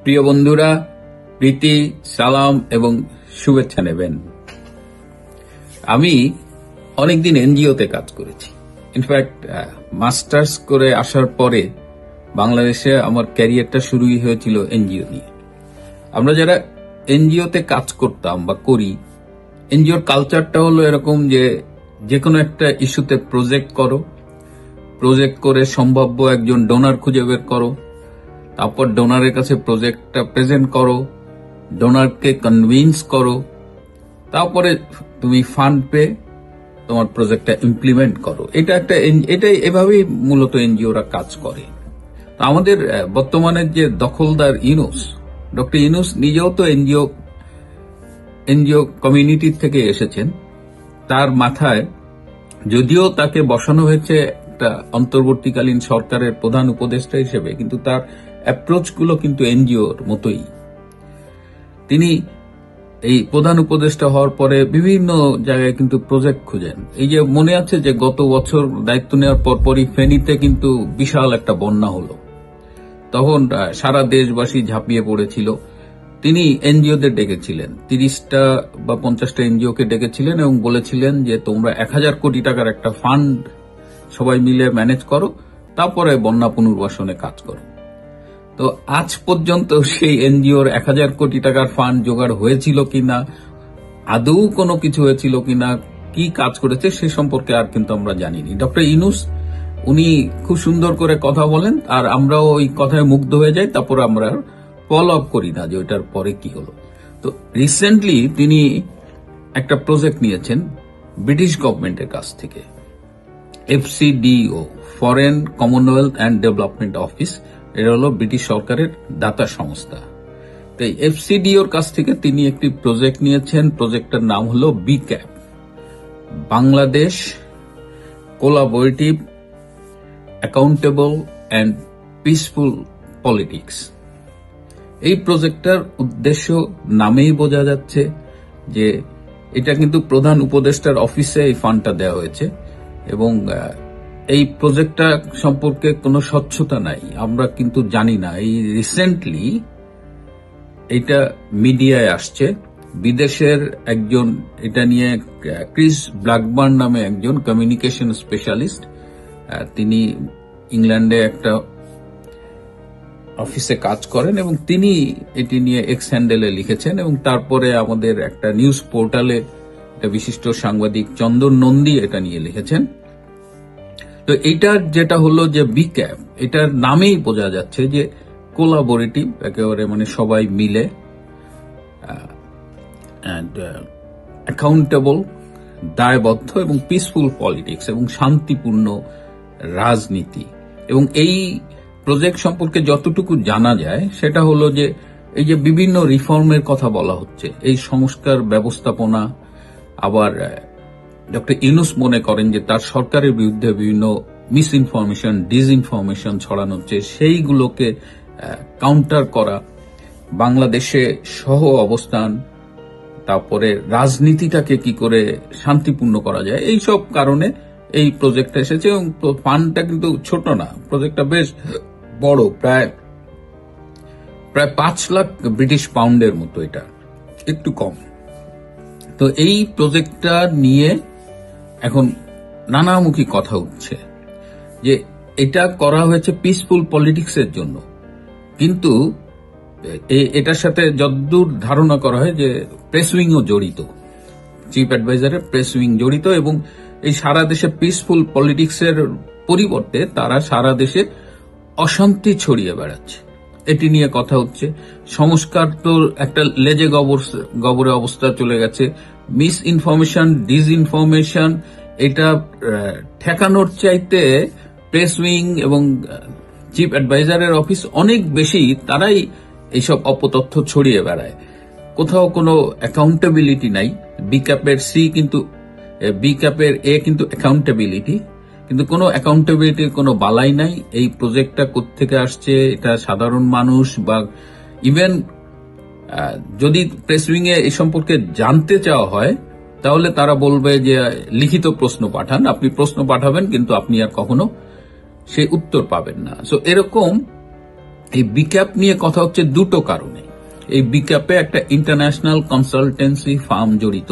প্রিয় বন্ধুরা, প্রীতি, সালাম এবং শুভেচ্ছা নেবেন। আমি অনেকদিন এনজিওতে কাজ করেছি। ইনফ্যাক্ট মাস্টার্স করে আসার পরে বাংলাদেশে আমার ক্যারিয়ারটা শুরুই হয়েছিল এনজিও নিয়ে। আমরা যারা এনজিওতে কাজ করতাম বা করি, এনজিওর কালচারটা হলো এরকম যে কোনো একটা ইস্যুতে প্রজেক্ট করো, প্রজেক্ট করে সম্ভাব্য একজন ডোনার খুঁজে বের করো, তারপর ডোনারের কাছে প্রজেক্টটা প্রেজেন্ট করো, ডোনারকে কনভিন্স করো, তারপরে তুমি ফান্ড পেয়ে তোমার প্রজেক্টটা ইমপ্লিমেন্ট করো। এটাই এভাবেই মূলত এনজিওরা কাজ করে। আমাদের বর্তমানের যে দখলদার ইউনূস, ডক্টর ইউনূস নিজেও তো এনজিও কমিউনিটি থেকে এসেছেন। তার মাথায় যদিও তাকে বসানো হয়েছে একটা অন্তর্বর্তীকালীন সরকারের প্রধান উপদেষ্টা হিসেবে, কিন্তু তার অ্যাপ্রোচগুলো কিন্তু এনজিওর মতোই। তিনি এই প্রধান উপদেষ্টা হওয়ার পরে বিভিন্ন জায়গায় কিন্তু প্রজেক্ট খুঁজেন। এই যে মনে আছে যে গত বছর দায়িত্ব নেওয়ার পরপরই ফেনীতে কিন্তু বিশাল একটা বন্যা হলো, তখন সারা দেশবাসী ঝাঁপিয়ে পড়েছিল। তিনি এনজিওদের ডেকেছিলেন, 30টা বা 50টা এনজিওকে ডেকেছিলেন এবং বলেছিলেন যে তোমরা 1000 কোটি টাকার একটা ফান্ড সবাই মিলে ম্যানেজ করো, তারপরে বন্যা পুনর্বাসনে কাজ করো। তো আজ পর্যন্ত সেই এনজিওর 1000 কোটি টাকার ফান্ড জোগাড় হয়েছিল কিনা, আদৌ কোনো কিছু হয়েছিল কিনা, কি কাজ করেছে সে সম্পর্কে আর কিন্তু আমরা জানিনি। ডক্টর ইউনূস উনি খুব সুন্দর করে কথা বলেন, আর আমরাও ওই কথায় মুগ্ধ হয়ে যাই, তারপর আমরা ফলো আপ করি না যে ওইটার পরে কি হলো। তো রিসেন্টলি তিনি একটা প্রজেক্ট নিয়েছেন ব্রিটিশ গভর্নমেন্টের কাছ থেকে, FCDO, foreign Commonwealth and development office. এটা হলো ব্রিটিশ সরকারের দাতা সংস্থা। তাই FCDOর কাছ থেকে তিনি একটি প্রজেক্ট নিয়েছেন। প্রজেক্টের নাম হলো BCAP, Bangladesh collaborative accountable and peaceful politics. এই প্রজেক্টটার উদ্দেশ্য নামেই বোঝা যাচ্ছে যে এটা কিন্তু প্রধান উপদেষ্টার অফিসে এই ফান্ডটা দেওয়া হয়েছে এবং এই প্রজেক্টটা সম্পর্কে কোনো স্বচ্ছতা নাই, আমরা কিন্তু জানি না। এই রিসেন্টলি এটা মিডিয়ায় আসছে। বিদেশের একজন এটা নিয়ে, ক্রিস ব্ল্যাকবার্ন নামে একজন কমিউনিকেশন স্পেশালিস্ট, তিনি ইংল্যান্ডে একটা অফিসে কাজ করেন এবং তিনি এটি নিয়ে এক্স হ্যান্ডেলে লিখেছেন এবং তারপরে আমাদের একটা নিউজ পোর্টালে একটা বিশিষ্ট সাংবাদিক চন্দন নন্দী এটা নিয়ে লিখেছেন। তো এইটার যেটা হলো যে BCAP, এটার নামেই বোঝা যাচ্ছে যে কোলাবোরেটিভ, একেবারে মানে সবাই মিলে, অ্যাকাউন্টেবল, দায়বদ্ধ এবং পিসফুল পলিটিক্স এবং শান্তিপূর্ণ রাজনীতি। এবং এই প্রজেক্ট সম্পর্কে যতটুকু জানা যায় সেটা হলো যে এই যে বিভিন্ন রিফর্মের কথা বলা হচ্ছে, এই সংস্কার ব্যবস্থাপনা, আবার ডক্টর ইউনূস মনে করেন যে তার সরকারের বিরুদ্ধে বিভিন্ন মিস ইনফরমেশন, ডিসইনফরমেশন ছড়ানো হচ্ছে, সেইগুলোকে কাউন্টার করা, বাংলাদেশে সহ অবস্থান, তারপরে রাজনীতিটাকে কি করে শান্তিপূর্ণ করা যায়, এইসব কারণে এই প্রজেক্টটা এসেছে। এবং ফান্ডটা কিন্তু ছোট না, প্রজেক্টটা বেশ বড়, প্রায় 5 লাখ ব্রিটিশ পাউন্ডের মতো, এটা একটু কম। তো এই প্রজেক্টটা নিয়ে এখন নানামুখী কথা উঠছে যে এটা করা হয়েছে পিসফুল পলিটিক্সের জন্য, কিন্তু এটার সাথে যতদূর ধারণা করা হয় যে প্রেস উইংও জড়িত, চিফ অ্যাডভাইজারের প্রেস উইং জড়িত, এবং এই সারা দেশে পিসফুল পলিটিক্সের পরিবর্তে তারা সারা দেশে অশান্তি ছড়িয়ে বেড়াচ্ছে, এটি নিয়ে কথা হচ্ছে। সংস্কার তো একটা লেজে গবরে অবস্থা চলে গেছে। মিস ইনফরমেশন, ডিসইনফরমেশন, এটা ঠেকানোর চাইতে প্রেস উইং এবং চিফ অ্যাডভাইজারের অফিস অনেক বেশি, তারাই এইসব অপতথ্য ছড়িয়ে বেড়ায়। কোথাও কোনো অ্যাকাউন্টেবিলিটি নাই। BCAP-এর A কিন্তু অ্যাকাউন্টেবিলিটি, কিন্তু কোনো অ্যাকাউন্টেবিলিটির কোনো বালাই নাই। এই প্রজেক্টটা কোত্থেকে আসছে, এটা সাধারণ মানুষ বা ইভেন যদি প্রেস উইং এ এই সম্পর্কে জানতে চাওয়া হয় তাহলে তারা বলবে যে লিখিত প্রশ্ন পাঠান, আপনি প্রশ্ন পাঠাবেন কিন্তু আপনি আর কখনো সেই উত্তর পাবেন না। সো এরকম এই বিক্যাপ নিয়ে কথা হচ্ছে দুটো কারণে। এই বিক্যাপে একটা ইন্টারন্যাশনাল কনসালটেন্সি ফার্ম জড়িত,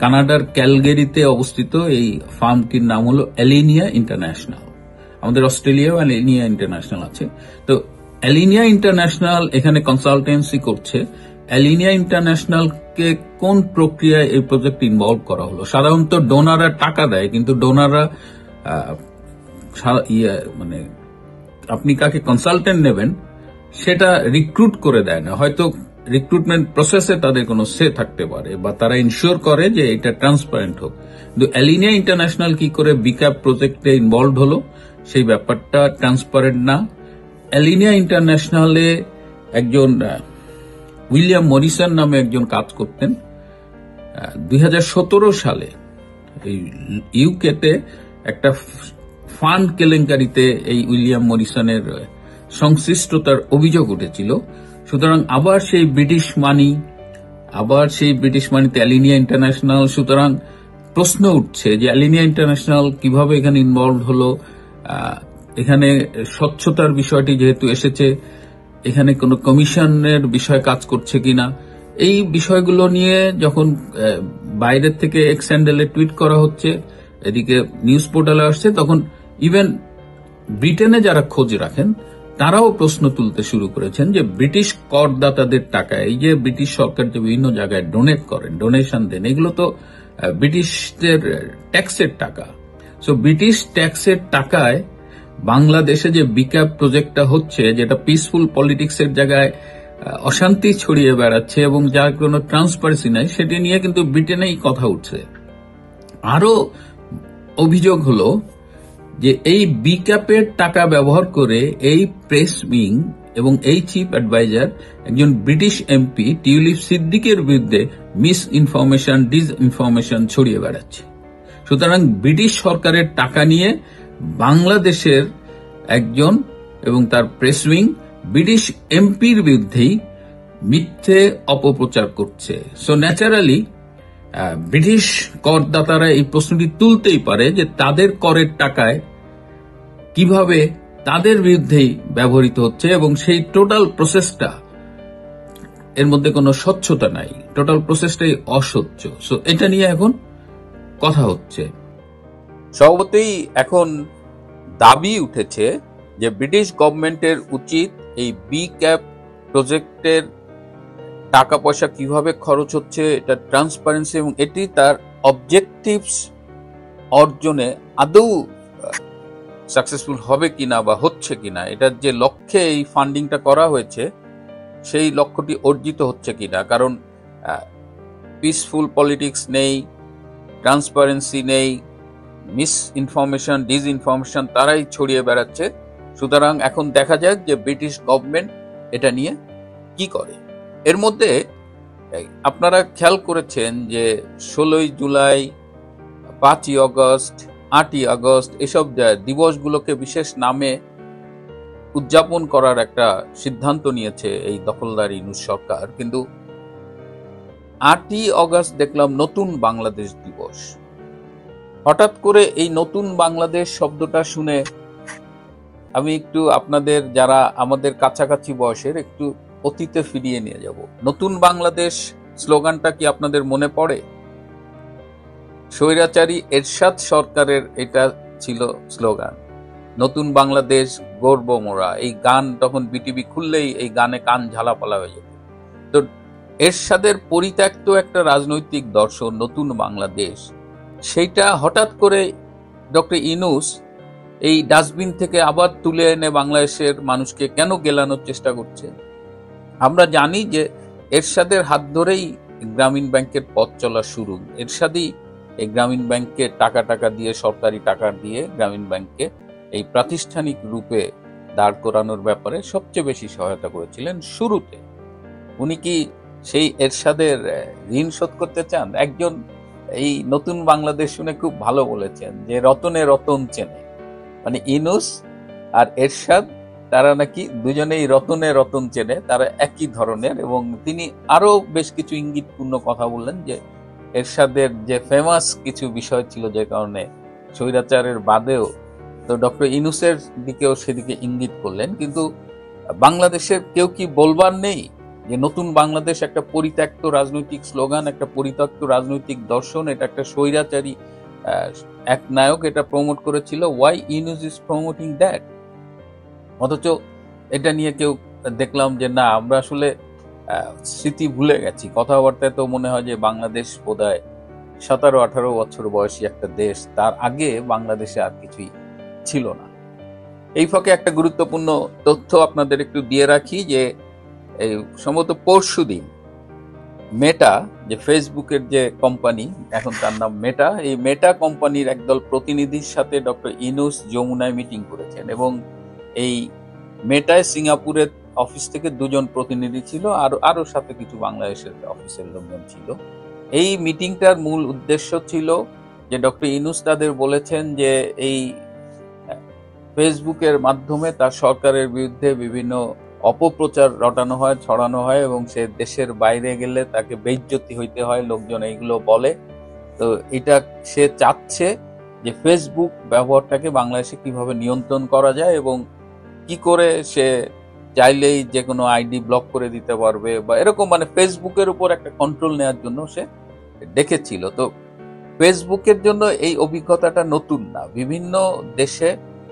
কানাডার ক্যালগেরিতে অবস্থিত। এই ফার্মটির নাম হলো অ্যালিনিয়া ইন্টারন্যাশনাল। আমাদের অস্ট্রেলিয়াও অ্যালিনিয়া ইন্টারন্যাশনাল আছে। তো অ্যালিনিয়া ইন্টারন্যাশনাল এখানে কনসালটেন্সি করছে। অ্যালিনিয়া ইন্টারন্যাশনালকে কোন প্রক্রিয়ায় এই প্রজেক্ট ইনভলভ করা হলো? সাধারণত ডোনাররা টাকা দেয়, কিন্তু ডোনাররা মানে আপনি কাকে কনসালটেন্ট নেবেন সেটা রিক্রুট করে দেয় না। হয়তো রিক্রুটমেন্ট প্রসেসে তাদের কোনো সে থাকতে পারে, বা তারা ইনশিওর করে যে এটা ট্রান্সপারেন্ট হোক। কিন্তু অ্যালিনিয়া ইন্টারন্যাশনাল কি করে বিক্যাপ প্রজেক্টে ইনভলভ হলো সেই ব্যাপারটা ট্রান্সপারেন্ট না। অ্যালিনিয়া ইন্টারন্যাশনালে একজন উইলিয়াম মরিসন নামে একজন কাজ করতেন। 2017 সালে এই ইউকেতে একটা ফান্ড কেলেঙ্কারিতে এই উইলিয়াম মরিসনের সংশ্লিষ্টতার অভিযোগ উঠেছিল। সুতরাং আবার সেই ব্রিটিশ মানিতে অ্যালিনিয়া ইন্টারন্যাশনাল। সুতরাং প্রশ্ন উঠছে যে অ্যালিনিয়া ইন্টারন্যাশনাল কিভাবে এখানে ইনভলভ হলো। এখানে স্বচ্ছতার বিষয়টি যেহেতু এসেছে, এখানে কোনো কমিশনের বিষয় কাজ করছে কিনা, এই বিষয়গুলো নিয়ে যখন বাইরের থেকে এক্স হ্যান্ডেলে টুইট করা হচ্ছে, এদিকে নিউজ পোর্টালে আসছে, তখন ইভেন ব্রিটেনে যারা খোঁজ রাখেন তারাও প্রশ্ন তুলতে শুরু করেছেন যে ব্রিটিশ করদাতাদের টাকা, এই যে ব্রিটিশ সরকার যে বিভিন্ন জায়গায় ডোনেশন দেন, এগুলো তো ব্রিটিশদের ট্যাক্সের টাকা। সো ব্রিটিশ ট্যাক্সের টাকায় বাংলাদেশে যে বিক্যাপ প্রজেক্টটা হচ্ছে, যেটা পিসফুল পলিটিক্সের জায়গায় অশান্তি ছড়িয়ে বেড়াচ্ছে এবং যার কোনো ট্রান্সপারেন্সি নাই, সেটি নিয়ে কিন্তু ব্রিটেনেই কথা উঠছে। আরো অভিযোগ হলো যে এই বিক্যাপের টাকা ব্যবহার করে এই প্রেস উইং এবং এই চিফ অ্যাডভাইজার একজন ব্রিটিশ এমপি টিউলিপ সিদ্দিকের বিরুদ্ধে মিস ইনফরমেশন, ডিসইনফরমেশন ছড়িয়ে বেড়াচ্ছে। সুতরাং ব্রিটিশ সরকারের টাকা নিয়ে বাংলাদেশের একজন এবং তার প্রেস উইং ব্রিটিশ এমপির বিরুদ্ধেই মিথ্যে অপপ্রচার করছে। সো ন্যাচারালি ব্রিটিশ করদাতারা এই প্রশ্নটি তুলতেই পারে যে তাদের করের টাকায় কিভাবে তাদের বিরুদ্ধেই ব্যবহৃত হচ্ছে, এবং সেই টোটাল প্রসেসটা, এর মধ্যে কোনো স্বচ্ছতা নাই, টোটাল প্রসেসটাই অস্বচ্ছ। সো এটা নিয়ে এখন কথা হচ্ছে। স্বভাবতই এখন দাবি উঠেছে যে ব্রিটিশ গভর্নমেন্টের উচিত এই বিক্যাপ প্রজেক্টের টাকা পয়সা কিভাবে খরচ হচ্ছে এটা ট্রান্সপারেন্সি, এবং এটি তার অবজেক্টিভস অর্জনে আদৌ সাকসেসফুল হবে কিনা বা হচ্ছে কিনা, এটার যে লক্ষ্যে এই ফান্ডিংটা করা হয়েছে সেই লক্ষ্যটি অর্জিত হচ্ছে কিনা। কারণ পিসফুল পলিটিক্স নেই, ট্রান্সপারেন্সি নেই, মিস ইনফরমেশন, ডিসইনফরমেশন তারাই ছড়িয়ে বেড়াচ্ছে। সুতরাং এখন দেখা যাক যে ব্রিটিশ গভর্নমেন্ট এটা নিয়ে কি করে। এর মধ্যে আপনারা খেয়াল করেছেন যে 16ই জুলাই, 5ই আগস্ট, 8ই আগস্ট এসব দিবসগুলোকে বিশেষ নামে উদযাপন করার একটা সিদ্ধান্ত নিয়েছে এই দখলদার ইউনূস সরকার। কিন্তু 8ই আগস্ট দেখলাম নতুন বাংলাদেশ দিবস। হঠাৎ করে এই নতুন বাংলাদেশ শব্দটা শুনে আমি একটু আপনাদের, যারা আমাদের কাছাকাছি বয়সের, একটু অতীতে ফিরিয়ে নিয়ে যাব। নতুন বাংলাদেশ স্লোগানটা কি আপনাদের মনে পড়ে? স্বৈরাচারী এরশাদ সরকারের এটা ছিল স্লোগান, নতুন বাংলাদেশ গর্ব মোরা। এই গান তখন বিটিভি খুললেই এই গানে কান ঝালাপালা হয়ে যেত। তো এরশাদের পরিত্যক্ত একটা রাজনৈতিক দর্শন নতুন বাংলাদেশ, সেইটা হঠাৎ করে ডক্টর ইউনূস এই ডাস্টবিন থেকে আবার তুলে এনে বাংলাদেশের মানুষকে কেন গেলানোর চেষ্টা করছে? আমরা জানি যে এরশাদের হাত ধরেই গ্রামীণ ব্যাংকের পথ চলা শুরু। এরশাদই এই গ্রামীণ ব্যাংকে টাকা দিয়ে, সরকারি টাকা দিয়ে গ্রামীণ ব্যাংকে এই প্রাতিষ্ঠানিক রূপে দাঁড় করানোর ব্যাপারে সবচেয়ে বেশি সহায়তা করেছিলেন শুরুতে। উনি কি সেই এরশাদের ঋণ শোধ করতে চান? একজন এই নতুন বাংলাদেশ শুনে খুব ভালো বলেছেন যে রতনে রতন চেনে, মানে ইউনূস আর এরশাদ তারা নাকি দুজনেই রতনে রতন চেনে, তারা একই ধরনের। এবং তিনি আরো বেশ কিছু ইঙ্গিতপূর্ণ কথা বললেন যে এরশাদের যে ফেমাস কিছু বিষয় ছিল যে কারণে স্বৈরাচারের বাদেও, তো ডক্টর ইউনূসের দিকেও সেদিকে ইঙ্গিত করলেন। কিন্তু বাংলাদেশের কেউ কি বলবার নেই যে নতুন বাংলাদেশ একটা পরিত্যক্ত রাজনৈতিক স্লোগান, একটা পরিত্যক্ত রাজনৈতিক দর্শন, এটা একটা স্বৈরাচারী এক নায়ক এটা প্রমোট করেছিল। Why Yunus is promoting that? অথচ এটা নিয়ে কেউ দেখলাম যে না, আমরা আসলে স্মৃতি ভুলে গেছি। কথাবার্তায় তো মনে হয় যে বাংলাদেশ বোধহয় 17-18 বছর বয়সী একটা দেশ, তার আগে বাংলাদেশে আর কিছুই ছিল না। এই ফাঁকে একটা গুরুত্বপূর্ণ তথ্য আপনাদের একটু দিয়ে রাখি যে এই সম্ভবত পরশুদিন মেটা, যে ফেসবুকের যে কোম্পানি, এখন তার নাম মেটা, এই মেটা কোম্পানির একদল প্রতিনিধির সাথে ডক্টর ইউনূস যমুনায় মিটিং করেছেন এবং এই মেটায় সিঙ্গাপুরের অফিস থেকে 2 জন প্রতিনিধি ছিল, আর আরো সাথে কিছু বাংলাদেশের অফিসের লোকজন ছিল। এই মিটিংটার মূল উদ্দেশ্য ছিল যে ডক্টর ইউনূস তাদের বলেছেন যে এই ফেসবুকের মাধ্যমে তার সরকারের বিরুদ্ধে বিভিন্ন অপপ্রচার রটানো হয়, ছড়ানো হয় এবং সে দেশের বাইরে গেলে তাকে বেইজ্জতি হইতে হয়, লোকজন এইগুলো বলে। তো এটা সে চাচ্ছে যে ফেসবুক ব্যবহারটাকে বাংলাদেশে কিভাবে নিয়ন্ত্রণ করা যায় এবং কি করে সে চাইলেই যে কোনো আইডি ব্লক করে দিতে পারবে বা এরকম, মানে ফেসবুকের উপর একটা কন্ট্রোল নেওয়ার জন্য সে ডেকেছিল। তো ফেসবুকের জন্য এই অভিজ্ঞতাটা নতুন না। বিভিন্ন দেশে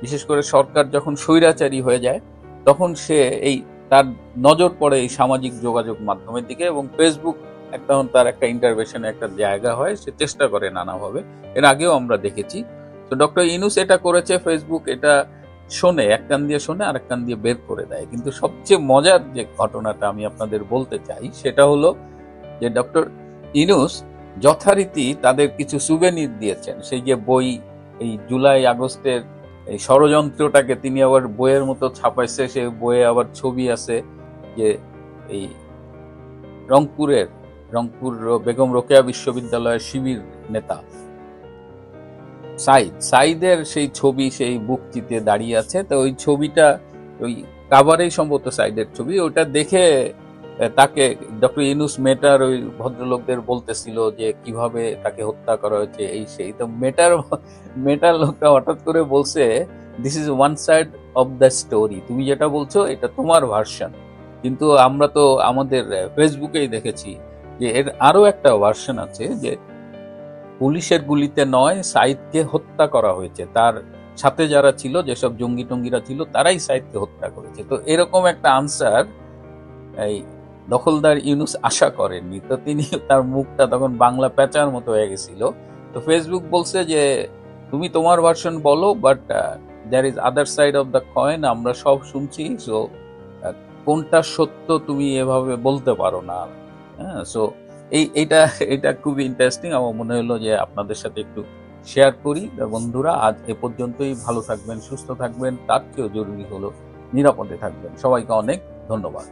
বিশেষ করে সরকার যখন স্বৈরাচারী হয়ে যায় তখন সে এই তার নজর পড়ে এই সামাজিক যোগাযোগ মাধ্যমের দিকে এবং ফেসবুক তখন তার একটা ইন্টারভেনশনের একটা জায়গা হয়, সে চেষ্টা করে নানাভাবে। এর আগেও আমরা দেখেছি। তো ডক্টর ইউনূস এটা করেছে, ফেসবুক এটা শোনে, এক কান দিয়ে শোনে আর এক কান দিয়ে বের করে দেয়। কিন্তু সবচেয়ে মজার যে ঘটনাটা আমি আপনাদের বলতে চাই সেটা হলো যে ডক্টর ইউনূস যথারীতি তাদের কিছু সুভেনির দিয়েছেন। সেই যে বই, এই জুলাই আগস্টের এই ষড়যন্ত্রটাকে তিনি আবার বইয়ের মতো ছাপাইছে, সে বইয়ে আবার ছবি আছে যে এই রংপুর বেগম রোকেয়া বিশ্ববিদ্যালয়ের শিবির নেতা সাইদের সেই ছবি, সেই বুক চিতে দাঁড়িয়ে আছে। তো ওই ছবিটা ওই কাভারেই সম্ভবত সাইদের ছবি, ওটা দেখে তাকে ডক্টর ইউনূস মেটার ওই ভদ্রলোকদের বলতেছিল যে কিভাবে তাকে হত্যা করা হয়েছে, এই সেই। তো মেটার লোকটা হঠাৎ করে বলছে, this is one side of the story, তুমি যেটা বলছো এটা তোমার ভার্সন, কিন্তু আমরা তো আমাদের ফেসবুকেই দেখেছি যে এর আরো একটা ভার্সন আছে, যে পুলিশের গুলিতে নয়, সাইদকে হত্যা করা হয়েছে, তার সাথে যারা ছিল, যেসব জঙ্গি টঙ্গিরা ছিল তারাই সাইদকে হত্যা করেছে। তো এরকম একটা আনসার এই দখলদার ইউনূস আশা করেননি। তো তিনি, তার মুখটা তখন বাংলা প্যাঁচার মতো হয়ে গেছিল। তো ফেসবুক বলছে যে তুমি তোমার ভার্সন বলো, but there is other side of the coin, আমরা সব শুনছি, সো কোনটা সত্য তুমি এভাবে বলতে পারো না। হ্যাঁ, সো এটা খুবই ইন্টারেস্টিং। আমার মনে হলো যে আপনাদের সাথে একটু শেয়ার করি। বন্ধুরা, আজ এ পর্যন্তই। ভালো থাকবেন, সুস্থ থাকবেন, তার চেয়েও জরুরি হলো নিরাপদে থাকবেন। সবাইকে অনেক ধন্যবাদ।